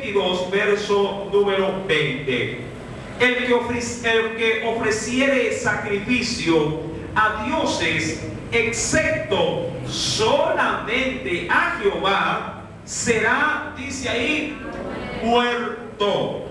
22, verso número 20. El que ofreciere sacrificio a dioses, excepto solamente a Jehová, será, dice ahí, muerto.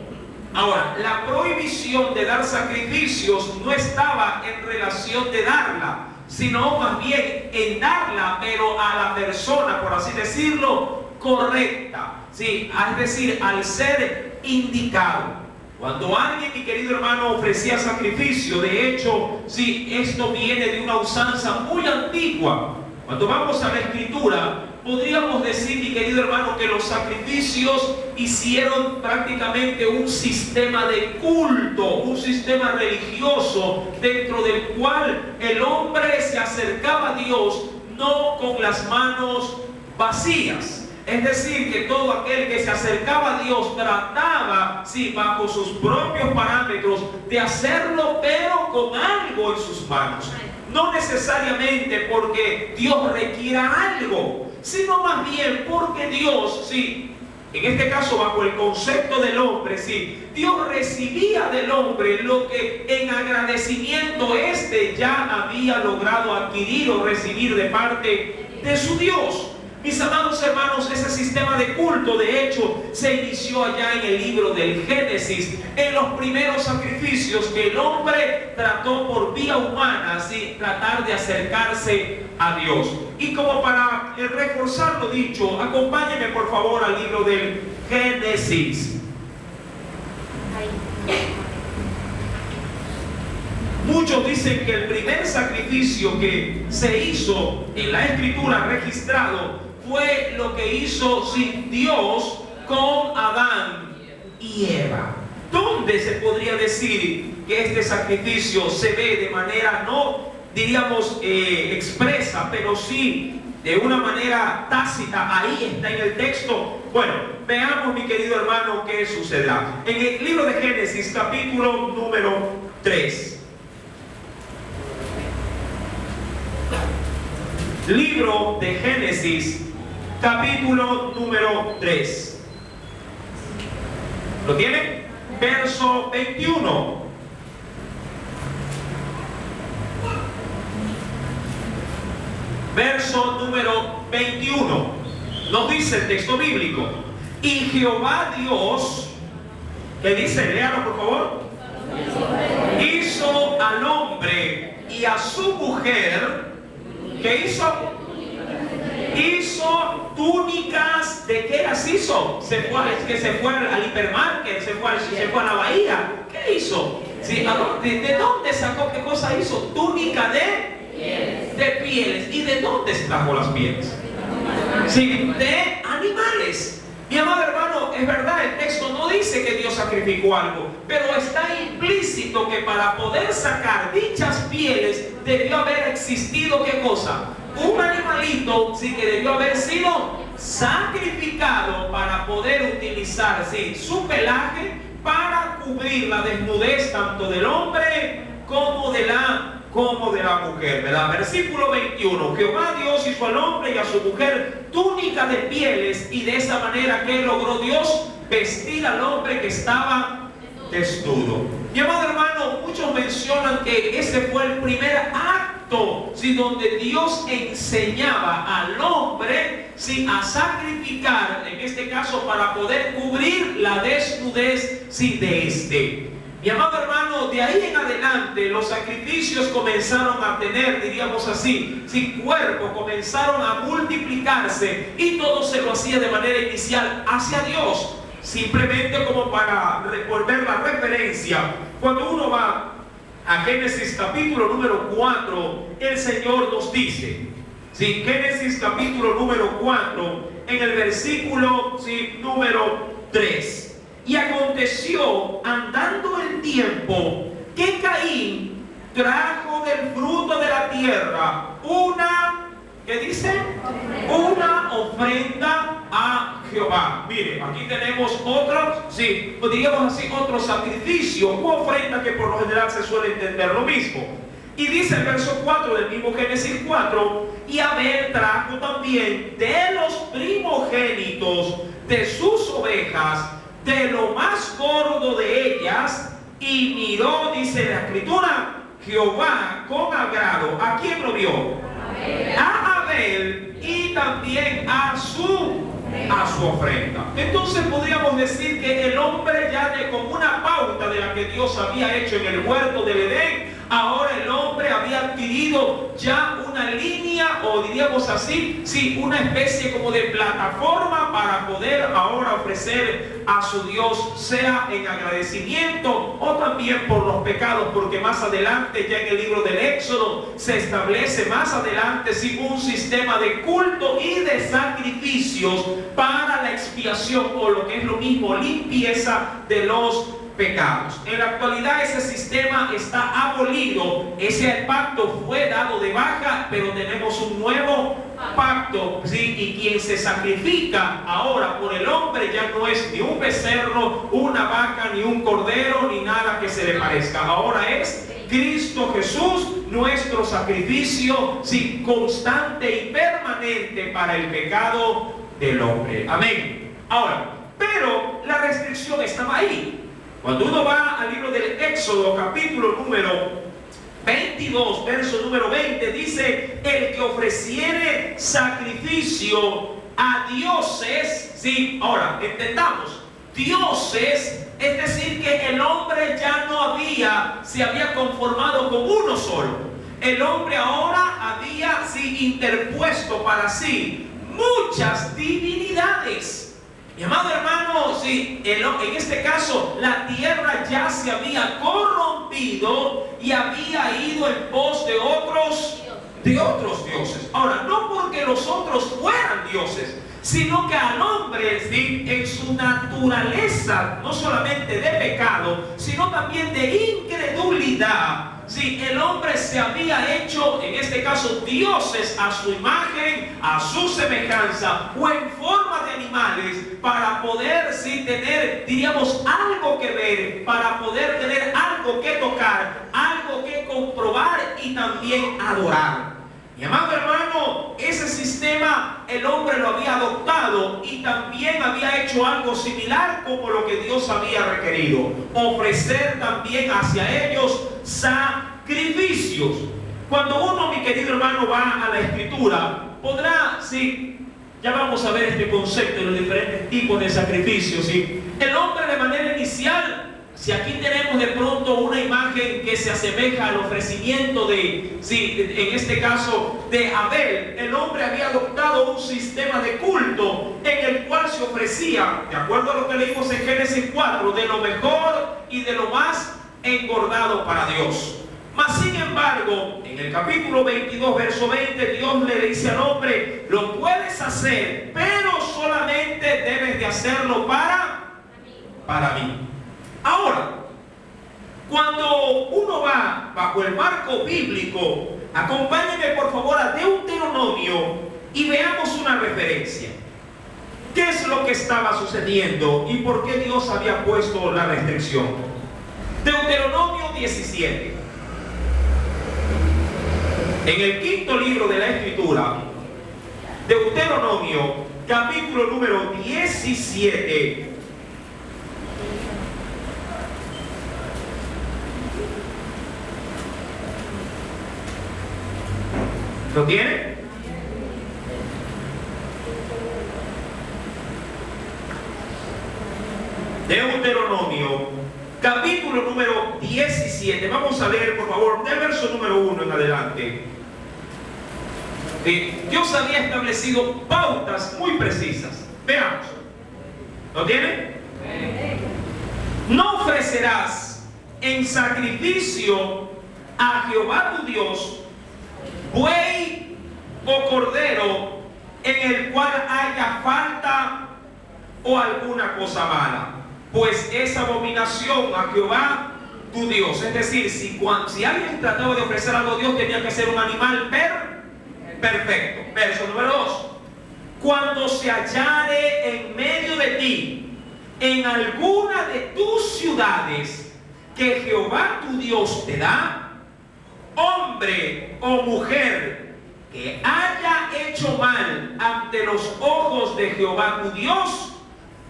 Ahora, la prohibición de dar sacrificios no estaba en relación de darla, sino más bien en darla, pero a la persona, por así decirlo, correcta. Sí, es decir, al ser indicado. Cuando alguien, mi querido hermano, ofrecía sacrificio, de hecho, sí, esto viene de una usanza muy antigua. Cuando vamos a la Escritura, podríamos decir, mi querido hermano, que los sacrificios hicieron prácticamente un sistema de culto, un sistema religioso, dentro del cual el hombre se acercaba a Dios no con las manos vacías. Es decir, que todo aquel que se acercaba a Dios trataba, sí, bajo sus propios parámetros, de hacerlo, pero con algo en sus manos. No necesariamente porque Dios requiera algo, sino más bien porque Dios, sí, en este caso bajo el concepto del hombre, sí, Dios recibía del hombre lo que en agradecimiento éste ya había logrado adquirir o recibir de parte de su Dios. Mis amados hermanos, ese sistema de culto, de hecho, se inició allá en el libro del Génesis, en los primeros sacrificios que el hombre trató por vía humana, ¿sí?, tratar de acercarse a Dios. Y como para reforzar lo dicho, acompáñenme por favor al libro del Génesis. Muchos dicen que el primer sacrificio que se hizo en la Escritura registrado fue lo que hizo, sí, Dios con Adán y Eva. ¿Dónde se podría decir que este sacrificio se ve de manera, no diríamos expresa, pero sí de una manera tácita? Ahí está en el texto. Bueno, veamos, mi querido hermano, qué sucederá. En el libro de Génesis, capítulo número 3. Libro de Génesis, capítulo número 3. ¿Lo tienen? Verso 21. Verso número 21. Nos dice el texto bíblico: y Jehová Dios, ¿qué dice? Léalo por favor. Hizo al hombre y a su mujer, ¿qué hizo? Hizo túnicas. ¿De qué las hizo? Se fue al hipermarket, se fue a la bahía. ¿Qué hizo? ¿Sí? ¿De dónde sacó? ¿Qué cosa hizo? Túnica de pieles. ¿Y de dónde se trajo las pieles? Sí, de animales. Mi amado hermano, es verdad, el texto no dice que Dios sacrificó algo, pero está implícito que para poder sacar dichas pieles debió haber existido, ¿qué cosa? Un animalito, sí, que debió haber sido sacrificado para poder utilizar, sí, su pelaje para cubrir la desnudez tanto del hombre como de la mujer, ¿verdad? Versículo 21. Jehová Dios hizo al hombre y a su mujer túnica de pieles, y de esa manera que logró Dios vestir al hombre que estaba desnudo. Mi amado hermano, muchos mencionan que ese fue el primer acto, ¿sí?, donde Dios enseñaba al hombre, ¿sí?, a sacrificar, en este caso para poder cubrir la desnudez, ¿sí?, de este. Mi amado hermano, de ahí en adelante los sacrificios comenzaron a tener, diríamos así, sin cuerpo, comenzaron a multiplicarse, y todo se lo hacía de manera inicial hacia Dios. Simplemente como para volver la referencia, cuando uno va a Génesis capítulo número 4, el Señor nos dice, ¿sí?, Génesis capítulo número 4, en el versículo, ¿sí?, número 3. Y aconteció, andando el tiempo, que Caín trajo del fruto de la tierra una, ¿qué dice? Una ofrenda a Jehová. Mire, aquí tenemos otro, sí, diríamos así, otro sacrificio, una ofrenda que por lo general se suele entender lo mismo. Y dice el verso 4 del mismo Génesis 4: y Abel trajo también de los primogénitos de sus ovejas de lo más gordo de ellas, y miró, dice la Escritura, Jehová con agrado. ¿A quién lo vio? A Abel y también a su ofrenda. Entonces podríamos decir que el hombre ya con una pauta de la que Dios había hecho en el huerto del Edén, ahora el hombre había adquirido ya una línea, o diríamos así, sí, una especie como de plataforma para poder ahora ofrecer a su Dios, sea en agradecimiento o también por los pecados, porque más adelante, ya en el libro del Éxodo, se establece más adelante sí, un sistema de culto y de sacrificios para la expiación, o lo que es lo mismo, limpieza de los pecados. En la actualidad ese sistema está abolido, ese pacto fue dado de baja, pero tenemos un nuevo pacto, ¿sí? Y quien se sacrifica ahora por el hombre ya no es ni un becerro, una vaca, ni un cordero, ni nada que se le parezca. Ahora es Cristo Jesús, nuestro sacrificio, sí, constante y permanente para el pecado del hombre. Amén. Ahora, pero la restricción estaba ahí. Cuando uno va al libro del Éxodo, capítulo número 22, verso número 20, dice: el que ofreciere sacrificio a dioses, sí, ahora, entendamos, dioses, es decir, que el hombre ya no se había conformado con uno solo. El hombre ahora había, sí, interpuesto para sí muchas divinidades. Mi amado hermano, sí, en este caso la tierra ya se había corrompido y había ido en pos de otros dioses. Ahora, no porque los otros fueran dioses, sino que al hombre, ¿sí?, en su naturaleza, no solamente de pecado, sino también de incredulidad, sí, el hombre se había hecho, en este caso, dioses a su imagen, a su semejanza, o en forma de animales, para poder, sí, tener, diríamos, algo que ver, para poder tener algo que tocar, algo que comprobar y también adorar. Mi amado hermano, ese sistema el hombre lo había adoptado y también había hecho algo similar como lo que Dios había requerido: ofrecer también hacia ellos sacrificios. Cuando uno, mi querido hermano, va a la Escritura, podrá, sí, ya vamos a ver este concepto de los diferentes tipos de sacrificios, ¿sí? El hombre de manera inicial, si aquí tenemos de pronto una imagen que se asemeja al ofrecimiento de, sí, en este caso de Abel, el hombre había adoptado un sistema de culto en el cual se ofrecía, de acuerdo a lo que leímos en Génesis 4, de lo mejor y de lo más engordado para Dios. Mas sin embargo, en el capítulo 22, verso 20, Dios le dice al hombre: lo puedes hacer, pero solamente debes de hacerlo para mí. Ahora, cuando uno va bajo el marco bíblico, acompáñenme por favor a Deuteronomio y veamos una referencia. ¿Qué es lo que estaba sucediendo y por qué Dios había puesto la restricción? Deuteronomio 17. En el quinto libro de la Escritura, Deuteronomio, capítulo número 17. ¿Lo tiene? Deuteronomio, capítulo número 17. Vamos a leer, por favor, del verso número 1 en adelante. Dios había establecido pautas muy precisas. Veamos. ¿Lo tiene? No ofrecerás en sacrificio a Jehová tu Dios buey o cordero en el cual haya falta o alguna cosa mala, pues es abominación a Jehová tu Dios. Es decir, si alguien trataba de ofrecer algo a Dios, tenía que ser un animal perfecto. Verso número 2. Cuando se hallare en medio de ti, en alguna de tus ciudades que Jehová tu Dios te da, hombre o mujer que haya hecho mal ante los ojos de Jehová tu Dios,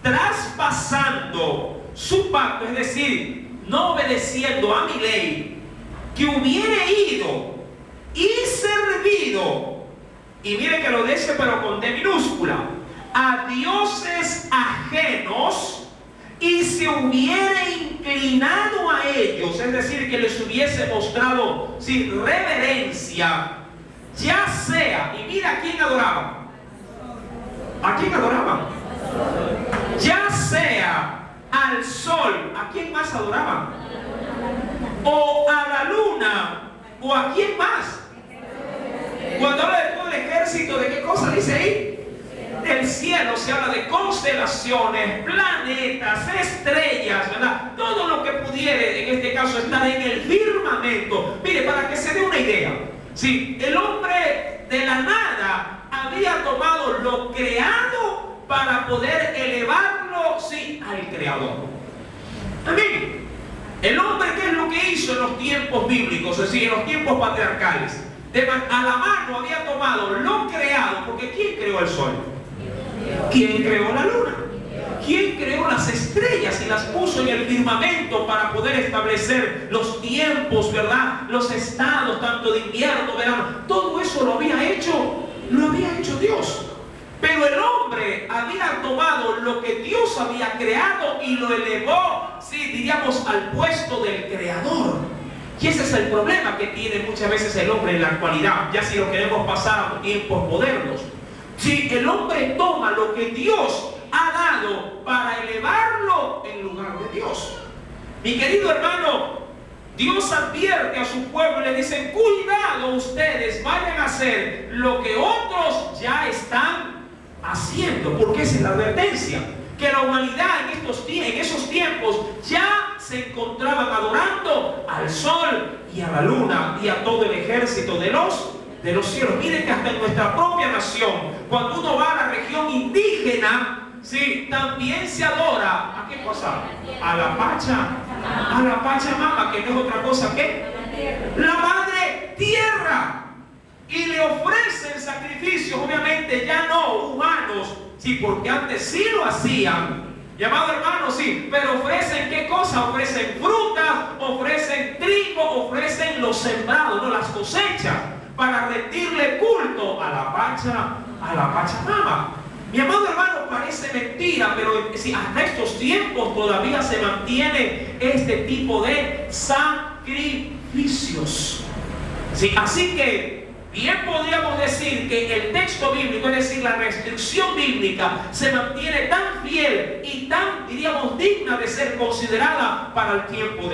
traspasando guardando su pacto, es decir, no obedeciendo a mi ley, que hubiere ido y servido, y mire que lo dice pero con D minúscula, a dioses ajenos, y se hubiere inclinado a ellos, es decir, que les hubiese mostrado sin reverencia, ya sea, y mira a quién adoraban. ¿A quién adoraban? Ya sea al sol, ¿a quién más adoraban? O a la luna, o a quién más. Cuando habla de todo el ejército, ¿de qué cosa dice ahí? Del cielo, se habla de constelaciones, planetas, estrellas, ¿verdad? Todo lo que pudiere, en este caso, estar en el firmamento. Mire, para que se dé una idea, si el hombre de la nada había tomado lo creado para poder elevarlo, sí, al creador. Amén. El hombre, ¿qué es lo que hizo en los tiempos bíblicos? Es decir, en los tiempos patriarcales. A la mano había tomado lo creado, porque ¿quién creó el sol? ¿Quién creó la luna? ¿Quién creó las estrellas y las puso en el firmamento para poder establecer los tiempos, ¿verdad? Los estados, tanto de invierno, verano. Todo eso lo había hecho Dios. Pero el hombre había tomado lo que Dios había creado y lo elevó, sí, diríamos, al puesto del creador. Y ese es el problema que tiene muchas veces el hombre en la actualidad, ya si lo queremos pasar a tiempos modernos. Si el hombre toma lo que Dios ha dado para elevarlo en lugar de Dios. Mi querido hermano, Dios advierte a su pueblo y le dicen: cuidado, ustedes vayan a hacer lo que otros ya están haciendo, porque esa es la advertencia, que la humanidad en esos tiempos ya se encontraban adorando al sol y a la luna y a todo el ejército de los cielos. Miren que hasta en nuestra propia nación, cuando uno va a la región indígena, sí, también se adora ¿a qué cosa? A la Pachamama, que no es otra cosa que la madre tierra. Y le ofrecen sacrificios, obviamente ya no humanos, sí, porque antes sí lo hacían, llamado hermano, sí, pero ofrecen ¿qué cosa? Ofrecen frutas, ofrecen trigo, ofrecen los sembrados, no las cosechas, para rendirle culto a la Pachamama. Mi amado hermano, parece mentira, pero sí, hasta estos tiempos todavía se mantiene este tipo de sacrificios. Sí, así que bien podríamos decir que el texto bíblico, es decir, la restricción bíblica, se mantiene tan fiel y tan, diríamos, digna de ser considerada para el tiempo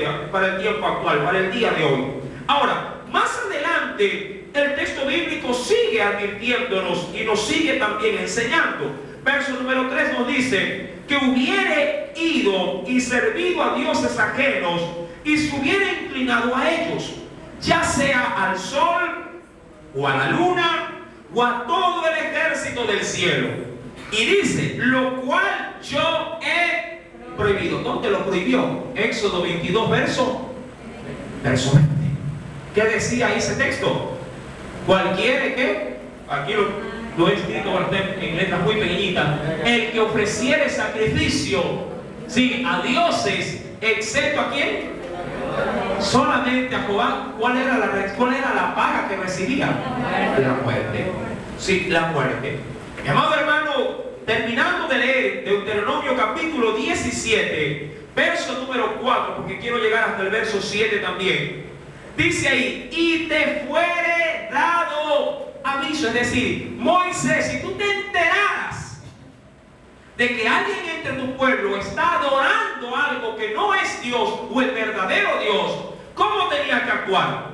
actual, para el día de hoy. Ahora, más adelante, el texto bíblico sigue advirtiéndonos y nos sigue también enseñando. Verso número 3 nos dice que hubiere ido y servido a dioses ajenos y se hubiera inclinado a ellos, ya sea al sol o a la luna o a todo el ejército del cielo. Y dice, lo cual yo he prohibido. ¿Dónde lo prohibió? Éxodo 22, verso 20. ¿Qué decía ese texto? Cualquiera que, aquí lo he escrito en letras muy pequeñitas, el que ofreciere sacrificio, sí, a dioses, excepto ¿a quién? Solamente a Jehová. ¿Cuál era la paga que recibía? La muerte. Sí, la muerte. Mi amado hermano, terminando de leer Deuteronomio capítulo 17, verso número 4, porque quiero llegar hasta el verso 7 también. Dice ahí, y te fuere dado aviso, es decir, Moisés, si tú te enteraras de que alguien entre tu pueblo está adorando algo que no es Dios o el verdadero Dios, ¿cómo tenía que actuar?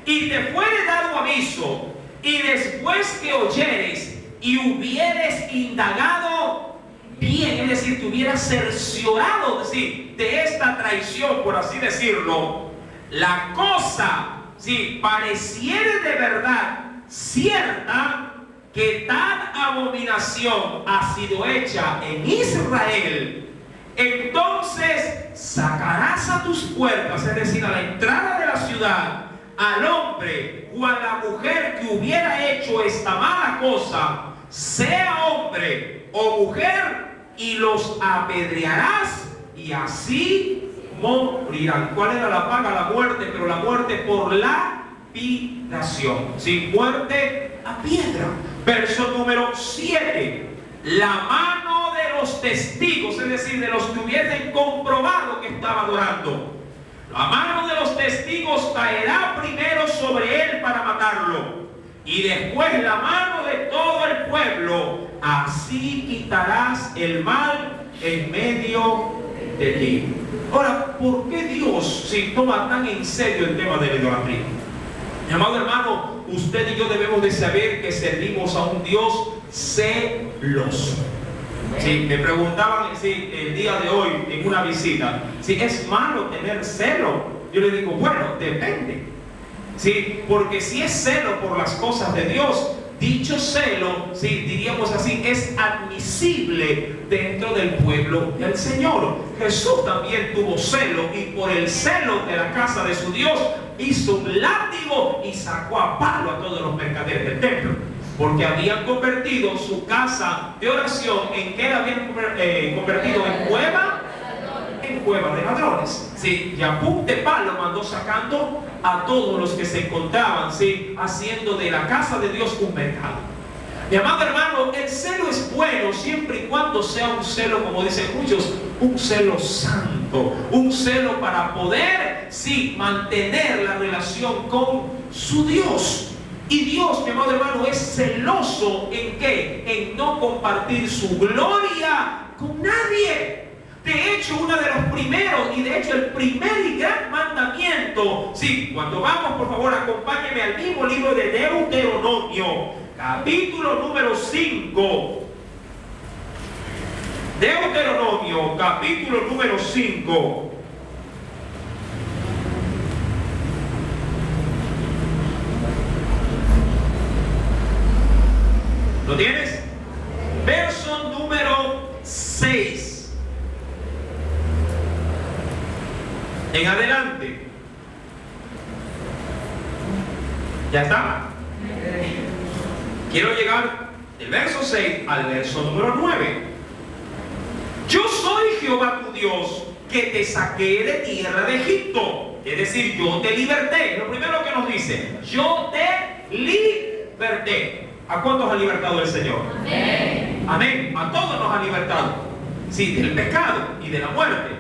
Y te fuere dado aviso, y después que oyeres y hubieres indagado bien, es decir, te hubieras cerciorado de esta traición, por así decirlo, la cosa, si pareciere de verdad cierta, que tal abominación ha sido hecha en Israel, entonces sacarás a tus puertas, es decir, a la entrada de la ciudad, al hombre o a la mujer que hubiera hecho esta mala cosa, sea hombre o mujer, y los apedrearás y así morirán. ¿Cuál era la paga? La muerte, pero la muerte por lapidación. Sí, muerte a piedra. Verso número 7. La mano de los testigos, es decir, de los que hubiesen comprobado que estaba adorando, la mano de los testigos caerá primero sobre él para matarlo, y después la mano de todo el pueblo. Así quitarás el mal en medio de ti. Ahora, ¿por qué Dios se toma tan en serio el tema de la idolatría? Mi amado hermano, usted y yo debemos de saber que servimos a un Dios celoso. Sí, me preguntaban el día de hoy en una visita si es malo tener celo. Yo le digo, bueno, depende. Sí, porque si es celo por las cosas de Dios, dicho celo, sí, diríamos así, es admisible dentro del pueblo del Señor. Jesús también tuvo celo, y por el celo de la casa de su Dios hizo un látigo y sacó a palo a todos los mercaderes del templo, porque habían convertido su casa de oración en que la habían convertido en cueva de ladrones. Sí, y a punta de palo mandó sacando a todos los que se encontraban, sí, haciendo de la casa de Dios un mercado. Mi amado hermano, el celo es bueno siempre y cuando sea un celo, como dicen muchos, un celo santo, un celo para poder, sí, mantener la relación con su Dios. Y Dios, mi amado hermano, es celoso ¿en qué? En no compartir su gloria con nadie. De hecho, uno de los primeros, y de hecho el primer y gran mandamiento, sí, cuando vamos, por favor, acompáñenme al mismo libro de Deuteronomio, capítulo número 5. Deuteronomio, capítulo número 5. ¿Lo tienes? Verso número 6. En adelante. ¿Ya está? Quiero llegar del verso 6 al verso número 9. Yo soy Jehová tu Dios, que te saqué de tierra de Egipto. Es decir, yo te liberté. Lo primero que nos dice, yo te liberté. ¿A cuántos ha libertado el Señor? Amén. Amén. A todos nos ha libertado. Sí, del pecado y de la muerte.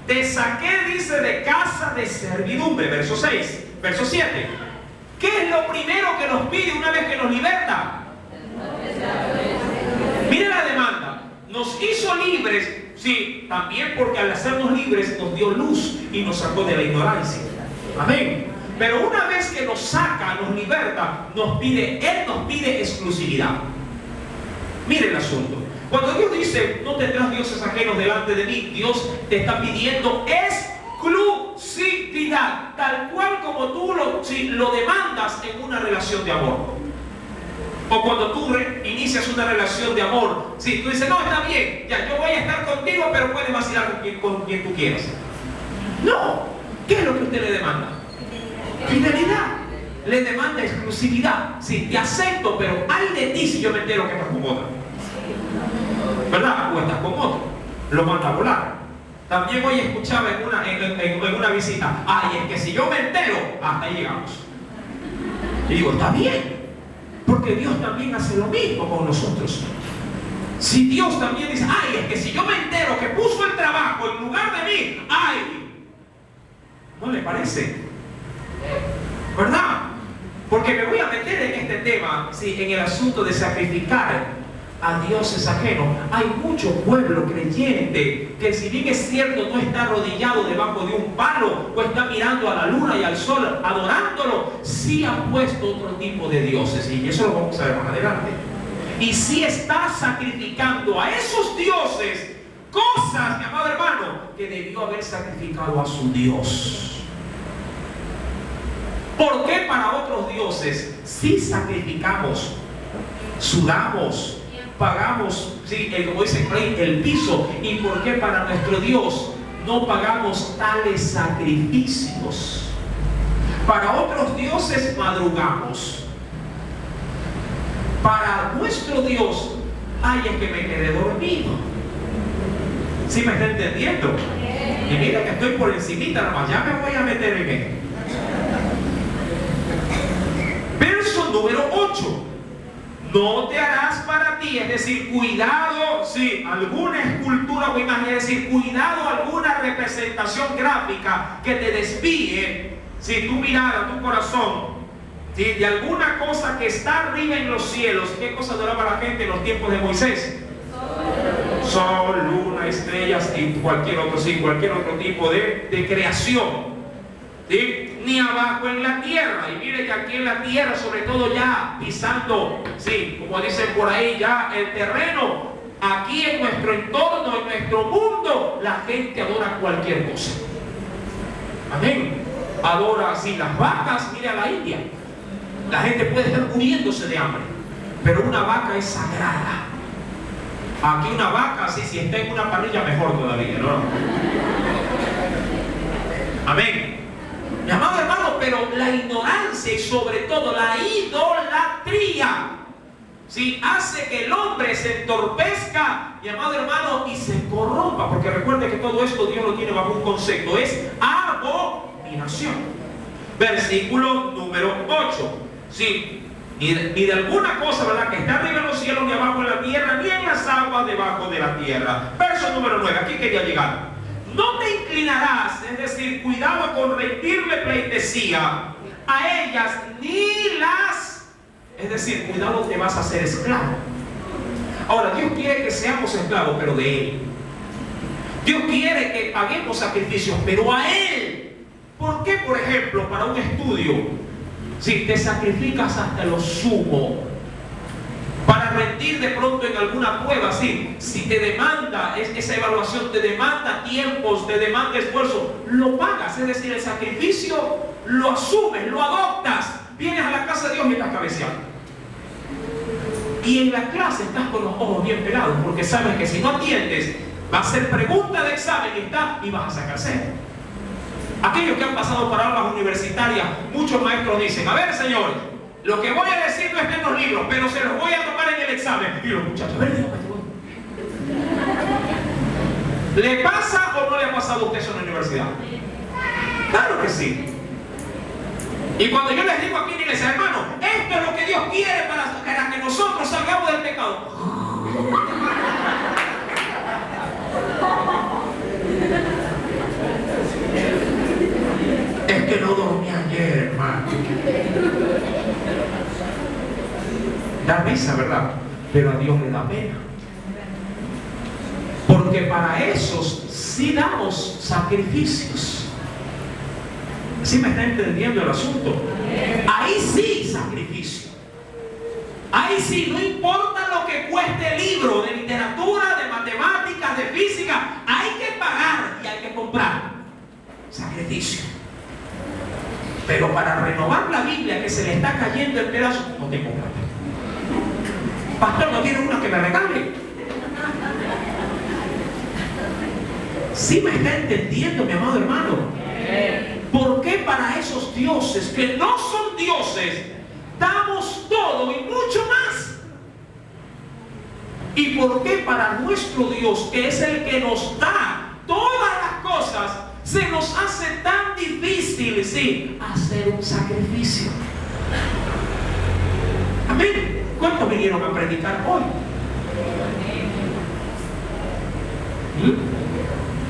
Te saqué, dice, de casa de servidumbre. Verso 6. Verso 7. ¿Qué es lo primero que nos pide una vez que nos liberta? Mire la demanda. Nos hizo libres, sí, también porque al hacernos libres nos dio luz y nos sacó de la ignorancia. Amén. Pero una vez que nos saca, nos liberta, Él nos pide exclusividad. Mire el asunto. Cuando Dios dice, no tendrás dioses ajenos delante de mí, Dios te está pidiendo exclusividad, tal cual como tú lo demandas en una relación de amor. O cuando tú inicias una relación de amor, si tú dices, no, está bien, ya yo voy a estar contigo, pero puedes vacilar con quien tú quieras. No, ¿qué es lo que usted le demanda? Fidelidad. Le demanda exclusividad. Sí, te acepto, pero ay de ti si yo me entero que estás con otra, ¿verdad? O estás con otro, lo manda a volar. También hoy escuchaba en una visita, ay, es que si yo me entero, hasta ahí llegamos. Y digo, está bien, porque Dios también hace lo mismo con nosotros. Si Dios también dice, ay, es que si yo me entero que puso el trabajo en lugar de mí, ay, ¿no le parece? ¿Verdad? Porque me voy a meter en este tema, sí, en el asunto de sacrificar a dioses ajenos. Hay mucho pueblo creyente que, si bien es cierto, no está arrodillado debajo de un palo o está mirando a la luna y al sol adorándolo, sí ha puesto otro tipo de dioses, y eso lo vamos a ver más adelante. Y sí está sacrificando a esos dioses cosas, mi amado hermano, que debió haber sacrificado a su Dios. ¿Por qué para otros dioses sí sacrificamos, sudamos, pagamos, sí, como dice el piso? ¿Y por qué para nuestro Dios no pagamos tales sacrificios? Para otros dioses madrugamos. Para nuestro Dios, ay, es que me quedé dormido. ¿Sí me está entendiendo? Y mira que estoy por encimita nomás, ya me voy a meter en esto. Verso número 8. No te harás para ti, es decir, cuidado, si alguna escultura o imagen, es decir, cuidado alguna representación gráfica que te desvíe, si tu mirada, tu corazón, ¿sí?, de alguna cosa que está arriba en los cielos. ¿Qué cosa adoraba la gente en los tiempos de Moisés? Sol, luna, estrellas y cualquier otro tipo de creación, ¿sí? Ni abajo en la tierra. Y mire que aquí en la tierra, sobre todo ya pisando, sí, como dicen por ahí, ya el terreno, aquí en nuestro entorno, en nuestro mundo, la gente adora cualquier cosa. Amén. Adora así las vacas. Mire a la India, la gente puede estar muriéndose de hambre, pero una vaca es sagrada. Aquí una vaca así, si está en una parrilla, mejor todavía, ¿no? Amén. Mi amado hermano, pero la ignorancia y sobre todo la idolatría, ¿sí?, hace que el hombre se entorpezca, mi amado hermano, y se corrompa. Porque recuerde que todo esto Dios lo tiene bajo un concepto, es abominación. Versículo número 8. ¿Sí? Ni de alguna cosa, ¿verdad?, que está arriba en los cielos, ni abajo en la tierra, ni en las aguas debajo de la tierra. Verso número 9, aquí quería llegar. No te inclinarás, es decir, cuidado con rendirle pleitesía a ellas, ni las, es decir, cuidado, te vas a hacer esclavo. Ahora, Dios quiere que seamos esclavos, pero de Él. Dios quiere que paguemos sacrificios, pero a Él. ¿Por qué, por ejemplo, para un estudio, si te sacrificas hasta lo sumo para rendir de pronto en alguna prueba, si te demanda esa evaluación, te demanda tiempos, te demanda esfuerzo, lo pagas? Es decir, el sacrificio lo asumes, lo adoptas. Vienes a la casa de Dios y estás cabeceando, y en la clase estás con los ojos bien pelados, porque sabes que si no atiendes va a ser pregunta de examen y vas a sacar cero. Aquellos que han pasado por aulas universitarias, muchos maestros dicen: a ver, señores, lo que voy a decir no está en los libros, pero se los voy a tomar en el examen. Y los muchachos: a ver, dígame, ¿le pasa o no le ha pasado a usted eso en la universidad? Claro que sí. Y cuando yo les digo aquí en la iglesia: hermano, esto es lo que Dios quiere para que nosotros salgamos del pecado, es que no dormí ayer, hermano. Da risa, ¿verdad? Pero a Dios le da pena. Porque para esos sí damos sacrificios. ¿Sí me está entendiendo el asunto? Ahí sí sacrificio. Ahí sí, no importa lo que cueste el libro de literatura, de matemáticas, de física, hay que pagar y hay que comprar. Sacrificio. Pero para renovar la Biblia, que se le está cayendo el pedazo, no tengo plata. Pastor, ¿no tiene una que me regale? ¿Sí me está entendiendo, mi amado hermano? ¿Por qué para esos dioses que no son dioses damos todo y mucho más? ¿Y por qué para nuestro Dios, que es el que nos da todas las cosas, se nos hace tan difícil, sí, hacer un sacrificio? Amén. ¿Cuántos vinieron a predicar hoy?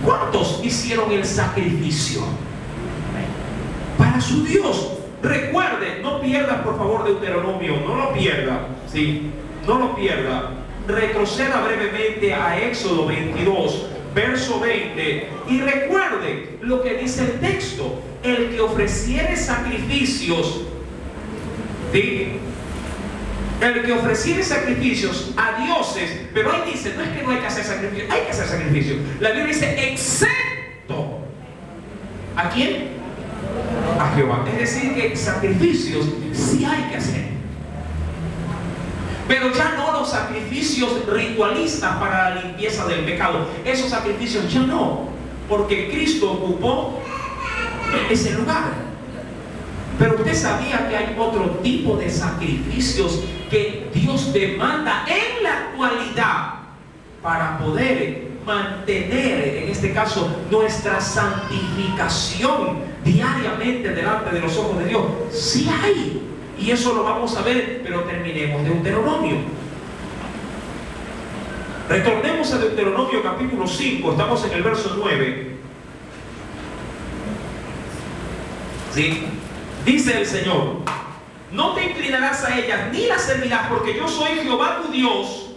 ¿Cuántos hicieron el sacrificio para su Dios? Recuerde, no pierda por favor Deuteronomio, no lo pierda, ¿sí? No lo pierda. Retroceda brevemente a Éxodo 22, verso 20, y recuerde lo que dice el texto: el que ofreciere sacrificios, ¿sí?, el que ofreciere sacrificios a dioses. Pero ahí dice, no es que no hay que hacer sacrificios, hay que hacer sacrificios. La Biblia dice, excepto ¿a quién? A Jehová. Es decir, que sacrificios sí hay que hacer, pero ya no los sacrificios ritualistas para la limpieza del pecado. Esos sacrificios ya no, porque Cristo ocupó ese lugar. Pero usted sabía que hay otro tipo de sacrificios que Dios demanda en la actualidad para poder mantener, en este caso, nuestra santificación diariamente delante de los ojos de Dios? Sí hay. Y eso lo vamos a ver, pero terminemos Deuteronomio. Retornemos a Deuteronomio capítulo 5, estamos en el verso 9. ¿Sí? Dice el Señor: no te inclinarás a ellas ni las servirás, porque yo soy Jehová tu Dios,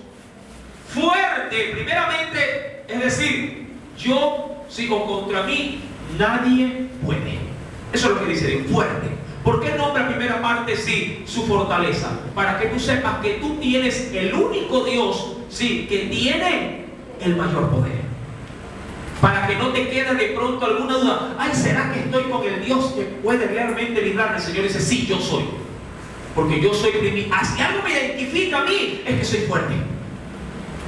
fuerte, primeramente, es decir, yo sigo contra mí, nadie puede. Eso es lo que dice Dios, fuerte. ¿Por qué nombra primera parte, sí, su fortaleza? Para que tú sepas que tú tienes el único Dios, sí, que tiene el mayor poder. Para que no te quede de pronto alguna duda. Ay, ¿será que estoy con el Dios que puede realmente librarme? El Señor dice: sí, yo soy. Porque yo soy si algo me identifica a mí, es que soy fuerte.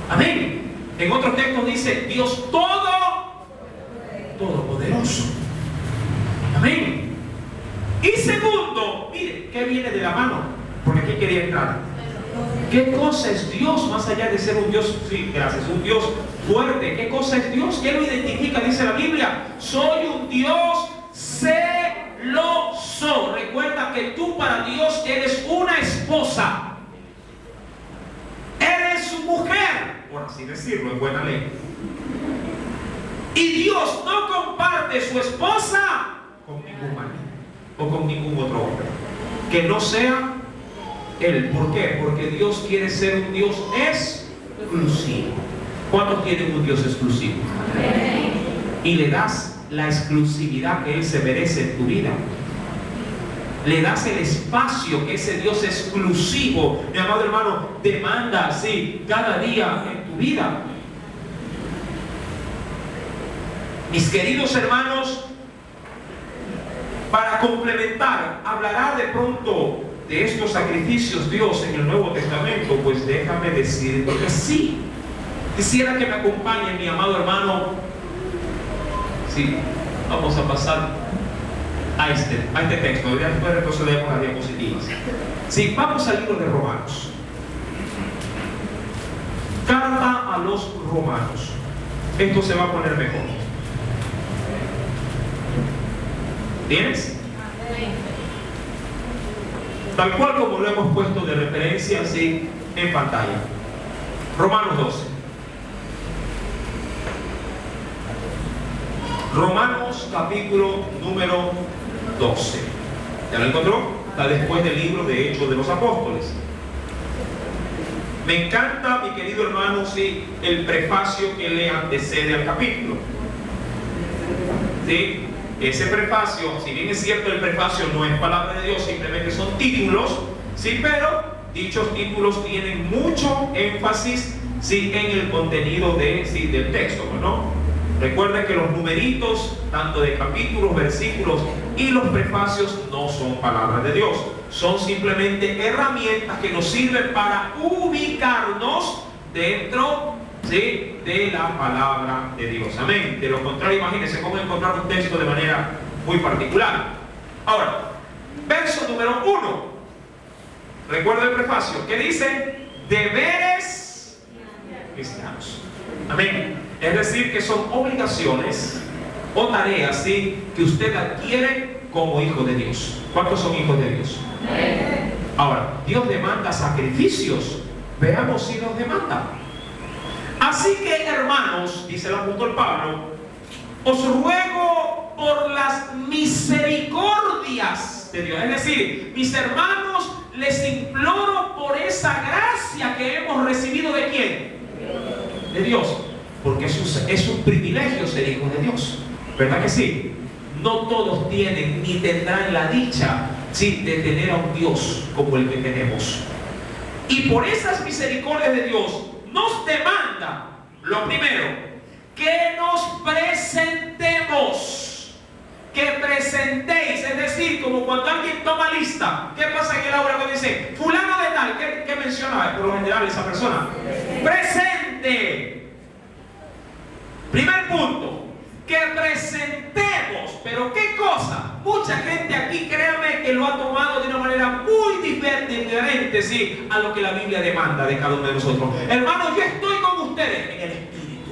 Amén. En otros textos dice: Dios todopoderoso. Amén. Y segundo, mire, ¿qué viene de la mano? Porque aquí quería entrar. ¿Qué cosa es Dios más allá de ser un Dios, sí, gracias, un Dios fuerte? ¿Qué cosa es Dios? ¿Qué lo identifica? Dice la Biblia: soy un Dios celoso. Recuerda que tú para Dios eres una esposa. Eres su mujer, por así decirlo, en buena ley. Y Dios no comparte su esposa con ningún marido o con ningún otro hombre que no sea Él. ¿Por qué? Porque Dios quiere ser un Dios exclusivo. ¿Cuántos tienen un Dios exclusivo? Amén. Y le das la exclusividad que Él se merece en tu vida. Le das el espacio que ese Dios exclusivo, mi amado hermano, demanda así cada día en tu vida. Mis queridos hermanos, para complementar, hablará de pronto de estos sacrificios Dios en el Nuevo Testamento. Pues déjame decir que sí. Quisiera que me acompañe, mi amado hermano. Sí, vamos a pasar a este texto. Después retrocedemos a las diapositivas. Sí, vamos al libro de Romanos. Carta a los Romanos. Esto se va a poner mejor. ¿Tienes? Tal cual como lo hemos puesto de referencia así en pantalla. Romanos 12. Romanos capítulo número 12. ¿Ya lo encontró? Está después del libro de Hechos de los Apóstoles. Me encanta, mi querido hermano, sí, el prefacio que le antecede al capítulo. ¿Sí? Ese prefacio, si bien es cierto el prefacio no es palabra de Dios, simplemente son títulos, sí, pero dichos títulos tienen mucho énfasis, sí, en el contenido del texto, ¿no? Recuerden que los numeritos, tanto de capítulos, versículos y los prefacios, no son palabras de Dios, son simplemente herramientas que nos sirven para ubicarnos dentro, ¿sí?, de la palabra de Dios. Amén. De lo contrario, imagínense cómo encontrar un texto de manera muy particular. Ahora, verso número 1. Recuerda el prefacio que dice: deberes cristianos. Amén. Es decir, que son obligaciones o tareas, ¿sí?, que usted adquiere como hijo de Dios. ¿Cuántos son hijos de Dios? Amén. Ahora, Dios demanda sacrificios. Veamos si los demanda. Así que, hermanos, dice el apóstol Pablo, os ruego por las misericordias de Dios. Es decir, mis hermanos, les imploro por esa gracia que hemos recibido. ¿De quién? De Dios. Porque es un privilegio ser hijo de Dios. ¿Verdad que sí? No todos tienen ni tendrán la dicha, sí, de tener a un Dios como el que tenemos. Y por esas misericordias de Dios nos demanda, lo primero, que nos presentemos, que presentéis, es decir, como cuando alguien toma lista. ¿Qué pasa en el aula cuando dice fulano de tal? ¿Qué menciona por lo general esa persona? Presente. Primer punto, que presentemos. ¿Pero qué cosa? Mucha gente aquí, créanme, que lo ha tomado de una manera muy diferente, sí, a lo que la Biblia demanda de cada uno de nosotros. Hermanos, yo estoy con ustedes en el Espíritu.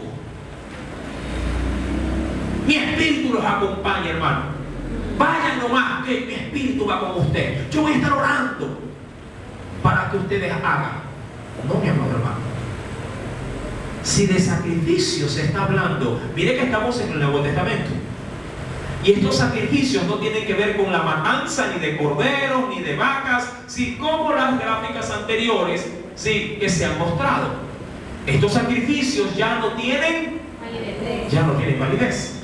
Mi espíritu los acompaña, hermano. Vayan nomás, que mi espíritu va con usted. Yo voy a estar orando para que ustedes hagan. No, mi amado hermano. Si de sacrificio se está hablando, mire que estamos en el Nuevo Testamento. Y estos sacrificios no tienen que ver con la matanza ni de corderos ni de vacas, sino como las gráficas anteriores, sí, que se han mostrado. Estos sacrificios ya no tienen validez.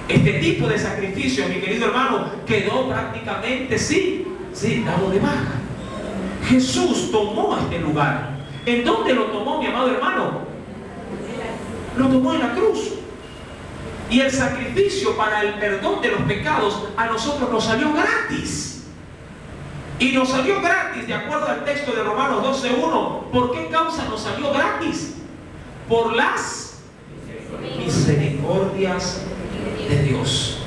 Este tipo de sacrificio, mi querido hermano, quedó prácticamente dado de baja. Jesús tomó este lugar. ¿En dónde lo tomó, mi amado hermano? Lo tomó en la cruz. Y el sacrificio para el perdón de los pecados a nosotros nos salió gratis. Y nos salió gratis de acuerdo al texto de Romanos 12:1. ¿Por qué causa nos salió gratis? Por las misericordias de Dios.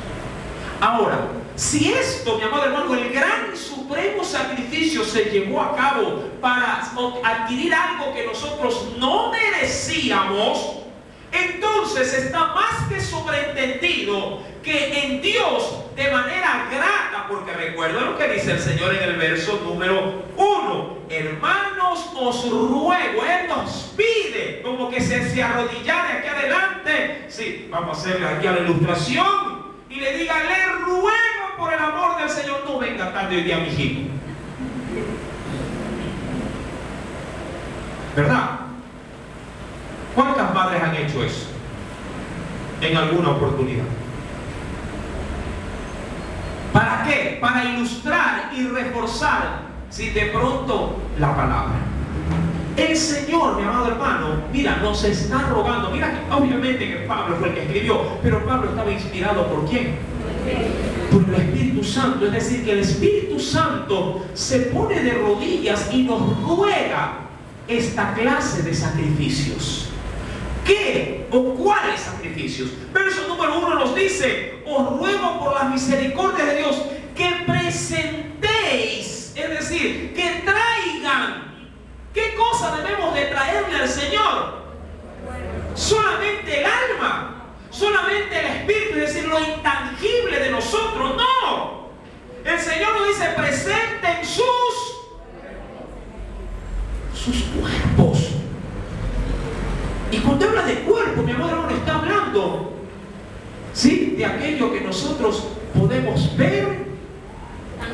Ahora, si esto, mi amado hermano, el gran y supremo sacrificio se llevó a cabo para adquirir algo que nosotros no merecíamos, entonces está más que sobreentendido que en Dios, de manera grata, porque recuerda lo que dice el Señor en el verso número 1: hermanos, os ruego. Él nos pide como que se arrodillara aquí adelante. Sí, vamos a hacerle aquí a la ilustración y le diga: le ruego por el amor del Señor, no venga tarde hoy día, mijito. ¿Verdad? ¿Cuántas madres han hecho eso en alguna oportunidad? ¿Para qué? Para ilustrar y reforzar, si de pronto, la palabra. El Señor, mi amado hermano, mira, nos está rogando. Mira que obviamente que Pablo fue el que escribió, pero Pablo estaba inspirado ¿por quién? Por el Espíritu Santo. Es decir, que el Espíritu Santo se pone de rodillas y nos ruega esta clase de sacrificios. ¿Qué o cuáles sacrificios? Verso número 1 nos dice: os ruego por las misericordias de Dios que presentéis, es decir, que traigan. ¿Qué cosa debemos de traerle al Señor? Solamente el alma, solamente el espíritu, es decir, lo intangible de nosotros. No, el Señor nos dice: presenten sus cuerpos. Y cuando habla de cuerpo, mi amor hermano, está hablando, ¿sí?, de aquello que nosotros podemos ver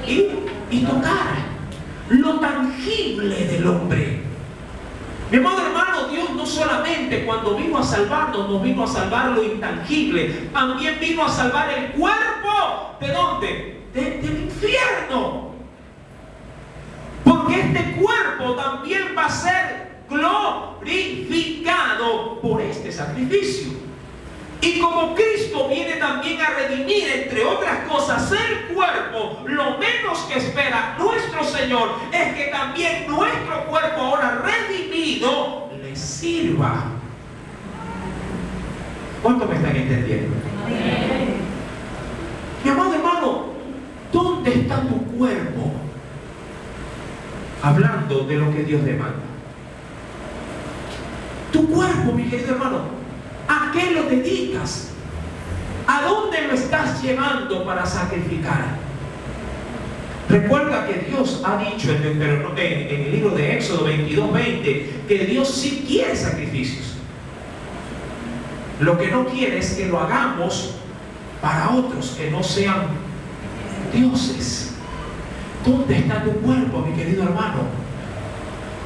y tocar, lo tangible del hombre. Mi amado hermano, Dios no solamente cuando vino a salvarnos, nos vino a salvar lo intangible, también vino a salvar el cuerpo. ¿De dónde? Del infierno. Porque este cuerpo también va a ser glorificado por este sacrificio. Y como Cristo viene también a redimir, entre otras cosas, el cuerpo, lo menos que espera nuestro Señor es que también nuestro cuerpo, ahora redimido, le sirva. ¿Cuánto me están entendiendo? Amén. Mi amado hermano, ¿dónde está tu cuerpo? Hablando de lo que Dios demanda. Tu cuerpo, mi querido hermano, ¿a qué lo dedicas? ¿A dónde lo estás llevando para sacrificar? Recuerda que Dios ha dicho en el libro de Éxodo 22:20 que Dios sí quiere sacrificios. Lo que no quiere es que lo hagamos para otros que no sean dioses. ¿Dónde está tu cuerpo, mi querido hermano?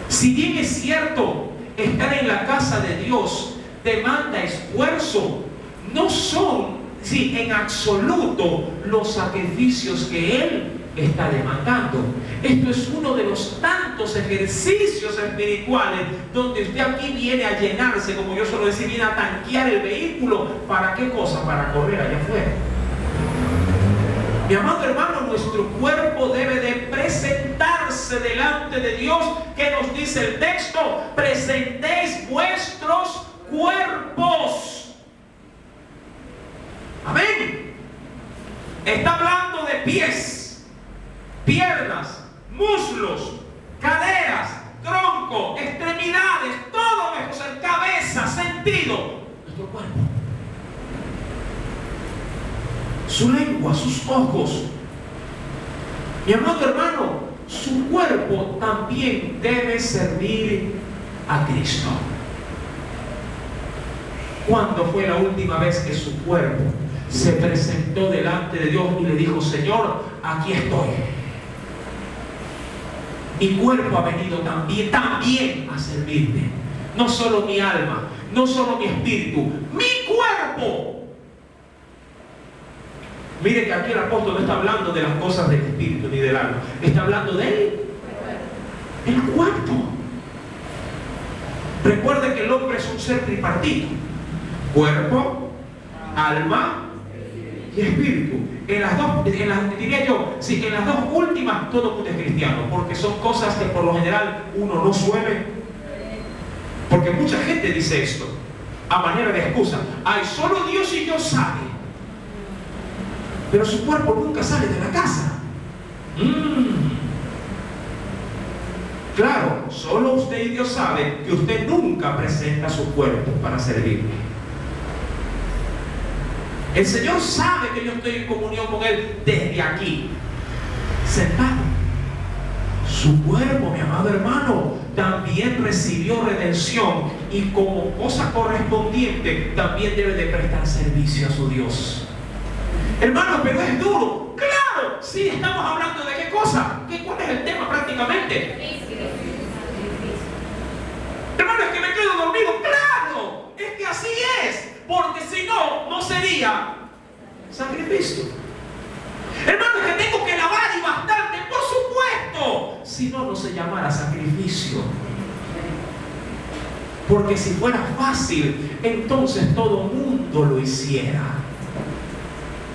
Si bien es cierto, estar en la casa de Dios demanda esfuerzo, no son, en absoluto, los sacrificios que Él está demandando. Esto es uno de los tantos ejercicios espirituales donde usted aquí viene a llenarse, como yo suelo decir, viene a tanquear el vehículo. ¿Para qué cosa? Para correr allá afuera. Mi amado hermano, nuestro cuerpo debe de presentarse delante de Dios. ¿Qué nos dice el texto? Presentéis vuestros cuerpos. Amén. Está hablando de pies, piernas, muslos, caderas, tronco, extremidades, todo nuestro ser, cabeza, sentido, nuestro cuerpo. su lengua, sus ojos. Mi amado hermano, su cuerpo también debe servir a Cristo. ¿Cuándo fue la última vez que su cuerpo se presentó delante de Dios y le dijo: Señor, aquí estoy? Mi cuerpo ha venido también a servirte. No solo mi alma, no solo mi espíritu, mi cuerpo. Mire que aquí el apóstol no está hablando de las cosas del espíritu ni del alma, está hablando del cuerpo. Recuerde que el hombre es un ser tripartito: cuerpo, alma y espíritu. En las dos últimas todo el mundo es cristiano, porque son cosas que por lo general uno no suele. Porque mucha gente dice esto a manera de excusa: ay, solo Dios y yo saben. Pero su cuerpo nunca sale de la casa. Claro, solo usted y Dios saben que usted nunca presenta su cuerpo para servirle. El Señor sabe que yo estoy en comunión con Él desde aquí, sentado. Su cuerpo, mi amado hermano, también recibió redención, y como cosa correspondiente también debe de prestar servicio a su Dios. Hermano, pero es duro. Claro, sí, estamos hablando de qué cosa. ¿Cuál es el tema prácticamente? Hermano, es que me quedo dormido. Claro, es que así es. Porque si no, no sería sacrificio. Hermano, es que tengo que lavar y bastante. Por supuesto. Si no, no se llamara sacrificio. Porque si fuera fácil, entonces todo mundo lo hiciera.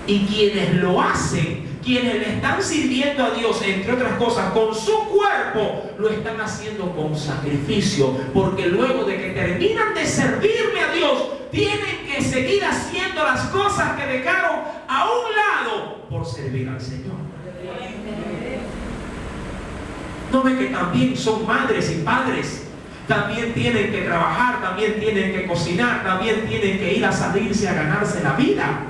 Y quienes lo hacen, quienes le están sirviendo a Dios, entre otras cosas, con su cuerpo, lo están haciendo con sacrificio. Porque luego de que terminan de servirle a Dios, tienen que seguir haciendo las cosas que dejaron a un lado por servir al Señor. ¿No ve que también son madres y padres? También tienen que trabajar, también tienen que cocinar, también tienen que ir a salirse a ganarse la vida.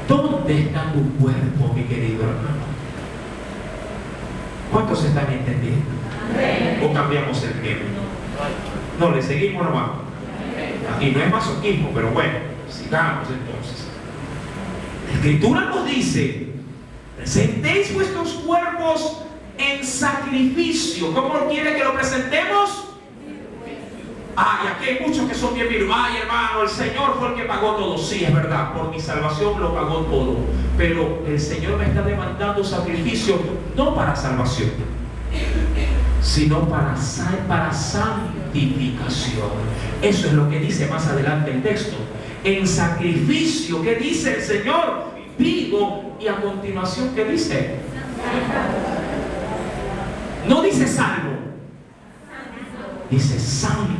¿Dónde está tu cuerpo, mi querido hermano? ¿Cuántos están entendiendo? ¿O cambiamos el tema? No, le seguimos nomás. Y no es masoquismo, pero bueno, sigamos entonces. La Escritura nos dice: presentéis vuestros cuerpos en sacrificio. ¿Cómo quiere que lo presentemos? Ay, aquí hay muchos que son bien vivos. Ay, hermano, el Señor fue el que pagó todo. Sí, es verdad, por mi salvación lo pagó todo. Pero el Señor me está demandando sacrificio, no para salvación, sino para santificación. Eso es lo que dice más adelante el texto. En sacrificio, ¿qué dice el Señor? Vivo. Y a continuación, ¿qué dice? No dice salvo, dice santo.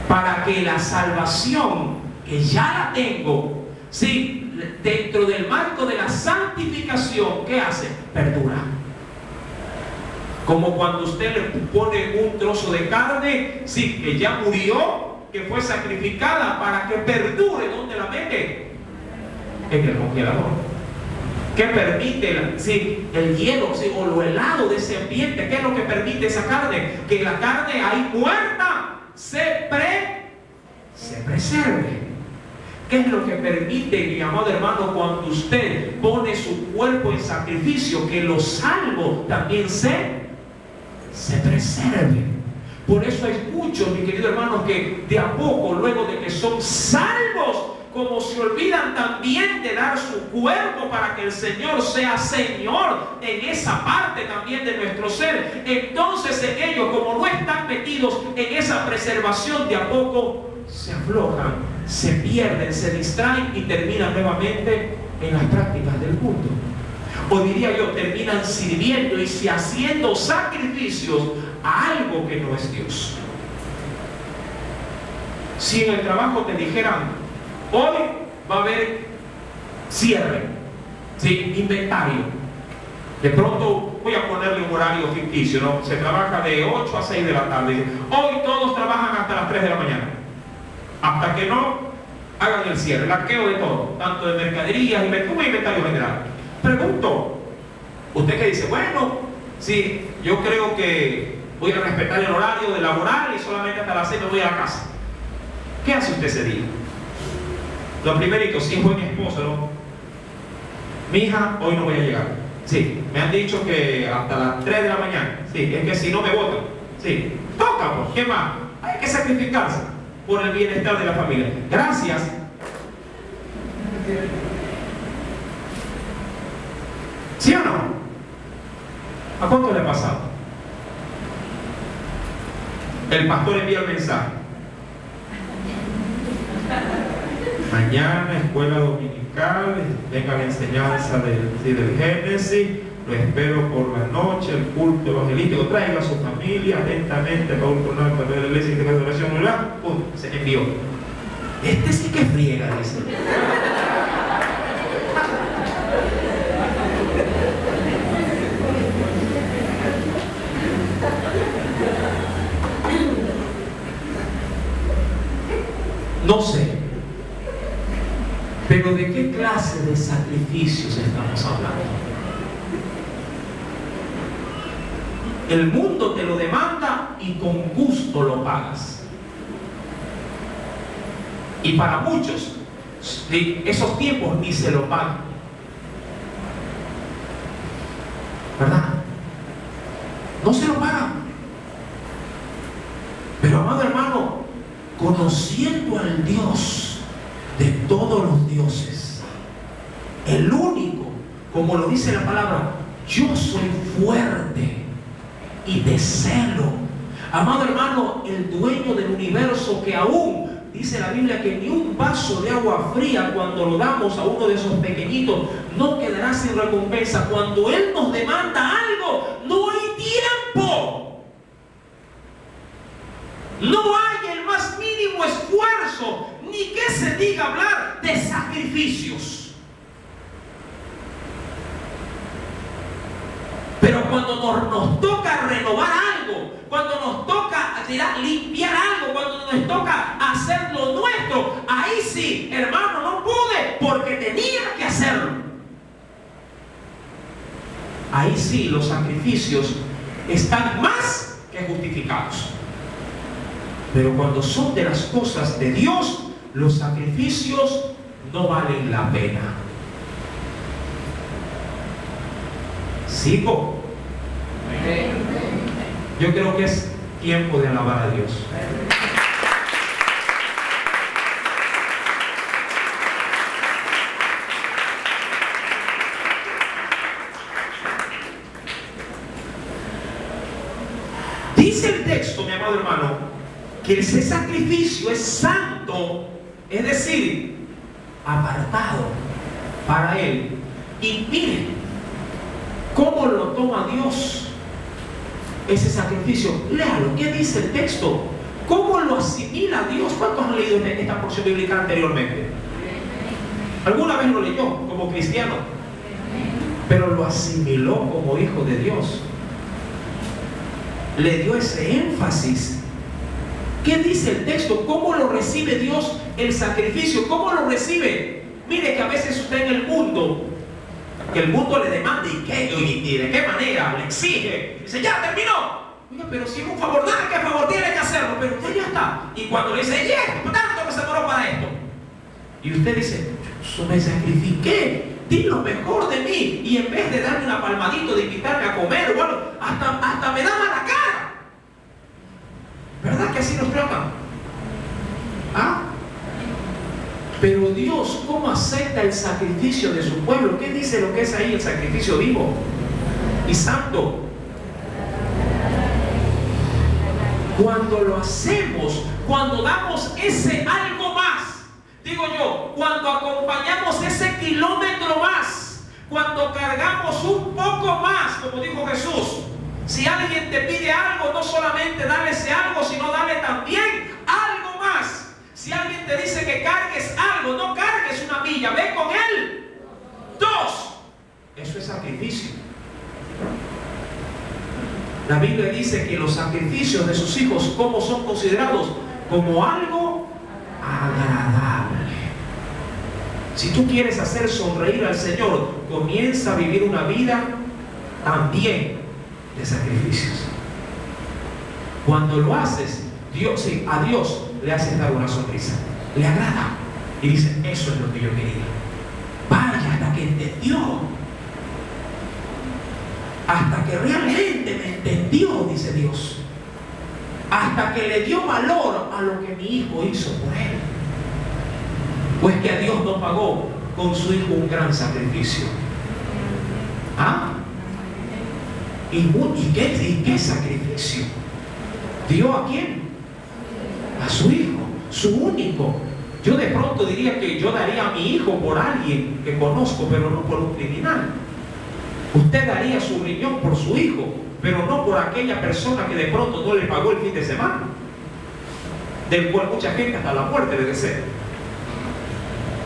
Para que la salvación, que ya la tengo, sí, dentro del marco de la santificación, ¿qué hace? Perdura. Como cuando usted le pone un trozo de carne, sí, que ya murió, que fue sacrificada, para que perdure. ¿Dónde la mete? En el congelador. ¿Qué permite el hielo, o lo helado de ese ambiente? ¿Qué es lo que permite esa carne? Que la carne ahí muerta se preserve. ¿Qué es lo que permite, mi amado hermano, cuando usted pone su cuerpo en sacrificio? Que lo salvo también se preserve. Por eso hay muchos, mi querido hermano, que de a poco, luego de que son salvos, como se olvidan también de dar su cuerpo para que el Señor sea Señor en esa parte también de nuestro ser. Entonces ellos, como no están metidos en esa preservación, de a poco se aflojan, se pierden, se distraen y terminan nuevamente en las prácticas del culto. O diría yo, terminan sirviendo y haciendo sacrificios a algo que no es Dios. Si en el trabajo te dijeran: hoy va a haber cierre, ¿sí? Inventario. De pronto voy a ponerle un horario ficticio, ¿no? Se trabaja de 8 a 6 de la tarde. Hoy todos trabajan hasta las 3 de la mañana. Hasta que no hagan el cierre, el arqueo de todo, tanto de mercaderías y inventario general. Pregunto, usted que dice, bueno, sí, yo creo que voy a respetar el horario de laboral y solamente hasta las 6 me voy a la casa. ¿Qué hace usted ese día? Lo primerito, si es buen esposo, ¿no? Mi hija, hoy no voy a llegar. Sí, me han dicho que hasta las 3 de la mañana. Sí, es que si no me votan. Sí, toca, pues, ¿qué más? Hay que sacrificarse por el bienestar de la familia. Gracias. ¿Sí o no? ¿A cuánto le ha pasado? El pastor envía el mensaje. Mañana, escuela dominical, venga la enseñanza del Génesis, lo espero por la noche, el culto evangelístico, traiga a su familia, atentamente, Paul Coronel, de la iglesia de oración, ¡pum! Se envió. Este sí que friega, dice. No sé, pero ¿de qué clase de sacrificios estamos hablando? El mundo te lo demanda y con gusto lo pagas. Y para muchos, esos tiempos ni se lo pagan. ¿Verdad? No se lo pagan. Pero amado hermano, conociendo al Dios de todos los dioses, el único, como lo dice la palabra, yo soy fuerte y de celo. Amado hermano, el dueño del universo, que aún dice la Biblia que ni un vaso de agua fría cuando lo damos a uno de esos pequeñitos no quedará sin recompensa. Cuando Él nos demanda algo, no hay tiempo. No hay el más mínimo esfuerzo, ni que se diga hablar de sacrificios. Pero cuando nos toca renovar algo, cuando nos toca limpiar algo, cuando nos toca hacer lo nuestro, ahí sí, hermano, no pude porque tenía que hacerlo. Ahí sí los sacrificios están más que justificados. Pero cuando son de las cosas de Dios, los sacrificios no valen la pena. ¿Sigo? Yo creo que es tiempo de alabar a Dios. Dice el texto, mi amado hermano, que ese sacrificio es santo, es decir, apartado para Él. Y miren cómo lo toma Dios ese sacrificio. Léalo, ¿qué dice el texto? ¿Cómo lo asimila Dios? ¿Cuántos han leído esta porción bíblica anteriormente? ¿Alguna vez lo leyó como cristiano? Pero lo asimiló como hijo de Dios. Le dio ese énfasis. ¿Qué dice el texto? ¿Cómo lo recibe Dios el sacrificio? ¿Cómo lo recibe? Mire que a veces usted en el mundo, que el mundo le demanda y de qué manera, le exige, dice, ya terminó. Oiga, pero si es un favor, nada que favor, tiene que hacerlo, pero usted ya está. Y cuando le dice, tanto que se demoró para esto. Y usted dice, yo me sacrifiqué, di lo mejor de mí. Y en vez de darme una palmadito, de invitarme a comer o algo, hasta me da mala cara. ¿Verdad que así nos tratan? ¿Ah? Pero Dios, ¿cómo acepta el sacrificio de su pueblo? ¿Qué dice lo que es ahí el sacrificio vivo y santo? Cuando lo hacemos, cuando damos ese algo más, digo yo, cuando acompañamos ese kilómetro más, cuando cargamos un poco más, como dijo Jesús. Si alguien te pide algo, no solamente dale ese algo, sino dale también algo más. Si alguien te dice que cargues algo, no cargues una milla, ve con él 2. Eso es sacrificio. La Biblia dice que los sacrificios de sus hijos, ¿cómo son considerados? Como algo agradable. Si tú quieres hacer sonreír al Señor, comienza a vivir una vida también de sacrificios. Cuando lo haces, a Dios le haces dar una sonrisa, le agrada y dice, eso es lo que yo quería. Vaya, hasta que entendió, hasta que realmente me entendió, dice Dios, hasta que le dio valor a lo que mi hijo hizo por él. Pues que a Dios no pagó con su hijo un gran sacrificio. ¿Ah? ¿Y qué sacrificio? ¿Dio a quién? A su hijo, su único. Yo de pronto diría que yo daría a mi hijo por alguien que conozco, pero no por un criminal. Usted daría su riñón por su hijo, pero no por aquella persona que de pronto no le pagó el fin de semana, del cual mucha gente hasta la muerte debe ser.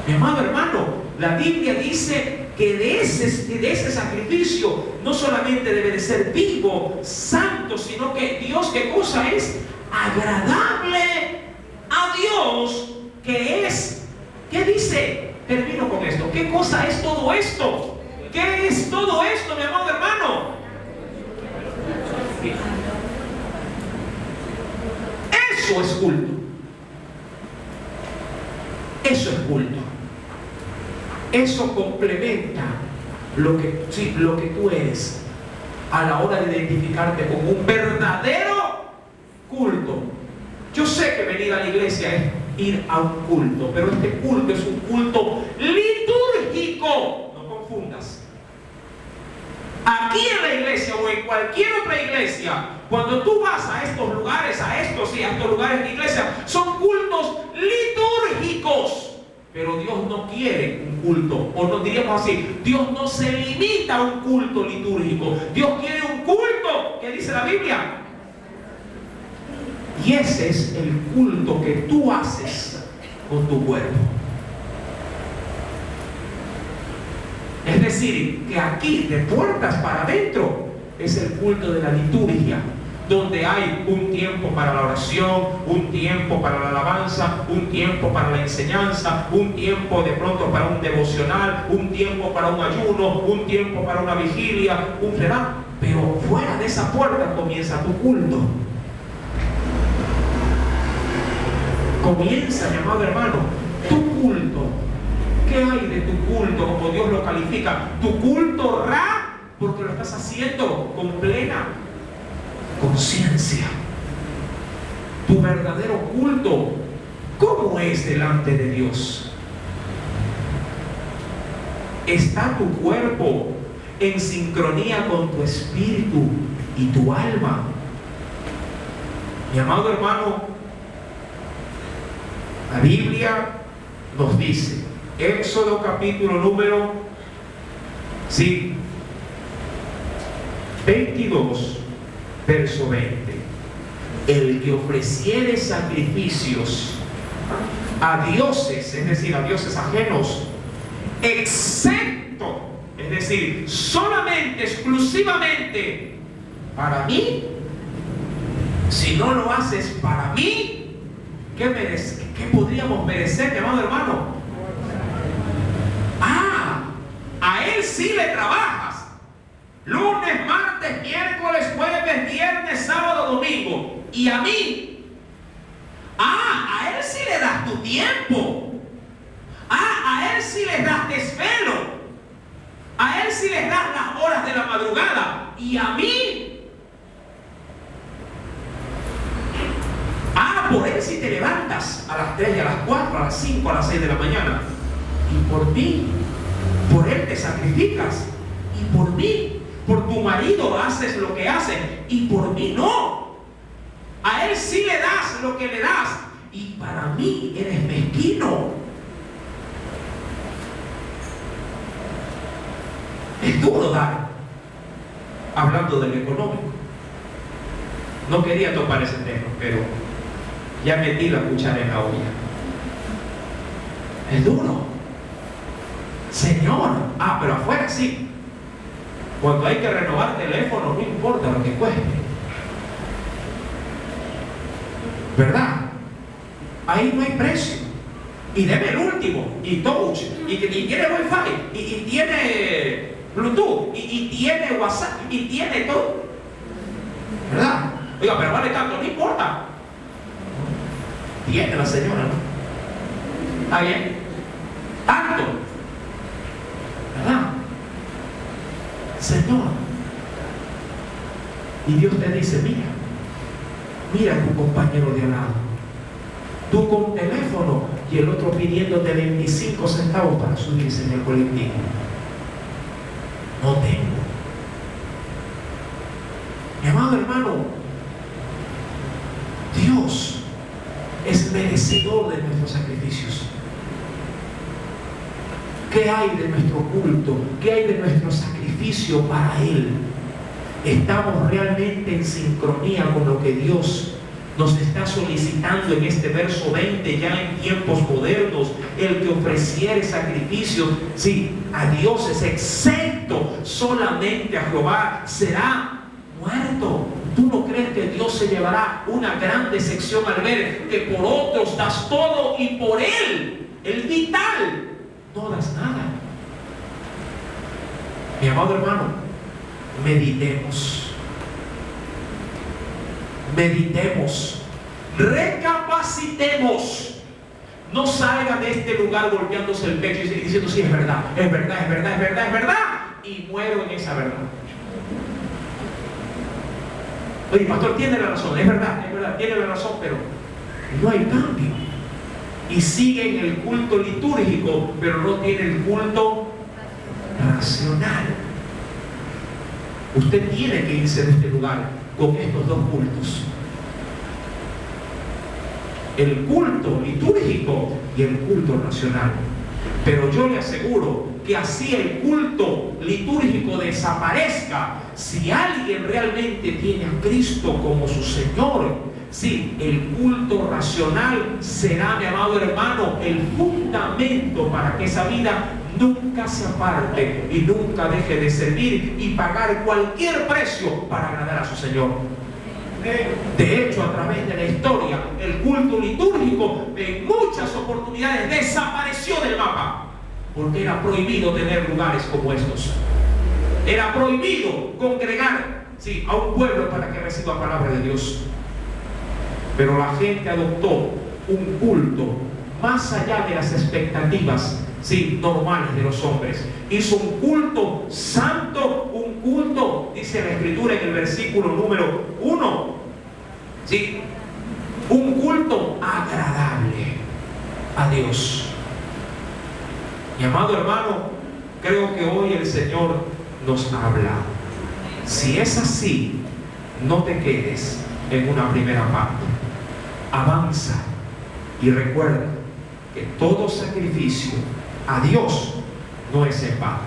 Mi amado hermano, la Biblia dice que de ese sacrificio no solamente debe de ser vivo, santo, sino que Dios, ¿qué cosa es? Agradable a Dios, que es, ¿qué dice? Termino con esto. ¿Qué cosa es todo esto? ¿Qué es todo esto, mi amado hermano? Eso es culto. Eso es culto. Eso complementa lo que tú eres a la hora de identificarte con un verdadero culto. Yo sé que venir a la iglesia es ir a un culto, pero este culto es un culto litúrgico. No confundas. Aquí en la iglesia o en cualquier otra iglesia, cuando tú vas a estos lugares, a estos lugares de iglesia, son cultos litúrgicos. Pero Dios no quiere un culto, o no diríamos así, Dios no se limita a un culto litúrgico. Dios quiere un culto, ¿qué dice la Biblia? Y ese es el culto que tú haces con tu cuerpo. Es decir, que aquí, de puertas para adentro, es el culto de la liturgia, donde hay un tiempo para la oración, un tiempo para la alabanza, un tiempo para la enseñanza, un tiempo de pronto para un devocional, un tiempo para un ayuno, un tiempo para una vigilia, ¿verdad? Pero fuera de esa puerta comienza tu culto. Comienza, mi amado hermano, tu culto. ¿Qué hay de tu culto, como Dios lo califica? Tu culto porque lo estás haciendo con plena conciencia. Tu verdadero culto, ¿cómo es delante de Dios? ¿Está tu cuerpo en sincronía con tu espíritu y tu alma? Mi amado hermano, la Biblia nos dice, Éxodo capítulo número 22, verso 20. El que ofreciere sacrificios a dioses, es decir, a dioses ajenos, excepto, es decir, solamente, exclusivamente para mí, si no lo haces para mí, ¿qué podríamos merecer, mi amado hermano? A él sí le trabajas. Lunes, martes, miércoles, jueves, viernes, sábado, domingo. Y a mí, a él sí le das tu tiempo. A él sí le das desvelo. A él sí le das las horas de la madrugada. Y a mí, por él sí te levantas a las 3 y a las 4, a las 5, a las 6 de la mañana. Y por mí, por él te sacrificas. Y por mí, por tu marido haces lo que hace. Y por mí no. A él sí le das lo que le das. Y para mí eres mezquino. Es duro dar. Hablando del económico. No quería topar ese tema, pero ya metí la cuchara en la olla. Es duro. Señor, pero afuera sí. Cuando hay que renovar teléfono, no importa lo que cueste. ¿Verdad? Ahí no hay precio. y deme el último, y touch, y tiene Wi-Fi, y tiene Bluetooth, y tiene WhatsApp, y tiene todo, ¿verdad? Oiga, pero vale tanto, no importa. Tiene la señora, ¿no? ¿Está bien? Tanto, ¿verdad? Señor. Y Dios te dice, mira a tu compañero de al lado, tú con teléfono y el otro pidiéndote 25 centavos para subirse en el colectivo. No tengo. Mi amado hermano, Dios es merecedor de nuestros sacrificios. ¿Qué hay de nuestro culto? ¿Qué hay de nuestro sacrificio para Él? ¿Estamos realmente en sincronía con lo que Dios nos está solicitando en este verso 20, ya en tiempos modernos? El que ofreciere sacrificios, sí, a dioses, excepto solamente a Jehová, será muerto. ¿Tú no crees que Dios se llevará una gran decepción al ver que por otros das todo y por Él, el vital, no das nada? Mi amado hermano, meditemos, recapacitemos. No salga de este lugar golpeándose el pecho y diciendo, sí, es verdad, y muero en esa verdad. Oye, pastor, tiene la razón, es verdad, tiene la razón, pero no hay cambio. Y sigue en el culto litúrgico, pero no tiene el culto racional. Usted tiene que irse de este lugar con estos dos cultos: el culto litúrgico y el culto racional. Pero yo le aseguro que así el culto litúrgico desaparezca, si alguien realmente tiene a Cristo como su Señor, sí, el culto racional será, mi amado hermano, el fundamento para que esa vida nunca se aparte y nunca deje de servir y pagar cualquier precio para agradar a su Señor. De hecho, a través de la historia, el culto litúrgico en muchas oportunidades desapareció del mapa, porque era prohibido tener lugares como estos. Era prohibido congregar, sí, a un pueblo para que reciba palabra de Dios. Pero la gente adoptó un culto más allá de las expectativas, sí, normales de los hombres. Hizo un culto santo, un culto, dice la Escritura en el versículo número 1, sí, un culto agradable a Dios. Mi amado hermano, creo que hoy el Señor nos habla. Si es así, no te quedes en una primera parte. Avanza y recuerda que todo sacrificio a Dios no es en vano,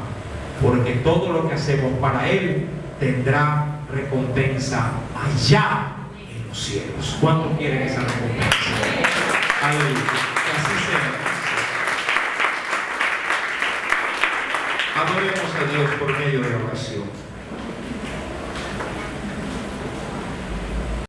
porque todo lo que hacemos para Él tendrá recompensa allá en los cielos. ¿Cuántos quieren esa recompensa? Aleluya. Que así sea. Adoremos a Dios por medio de la oración.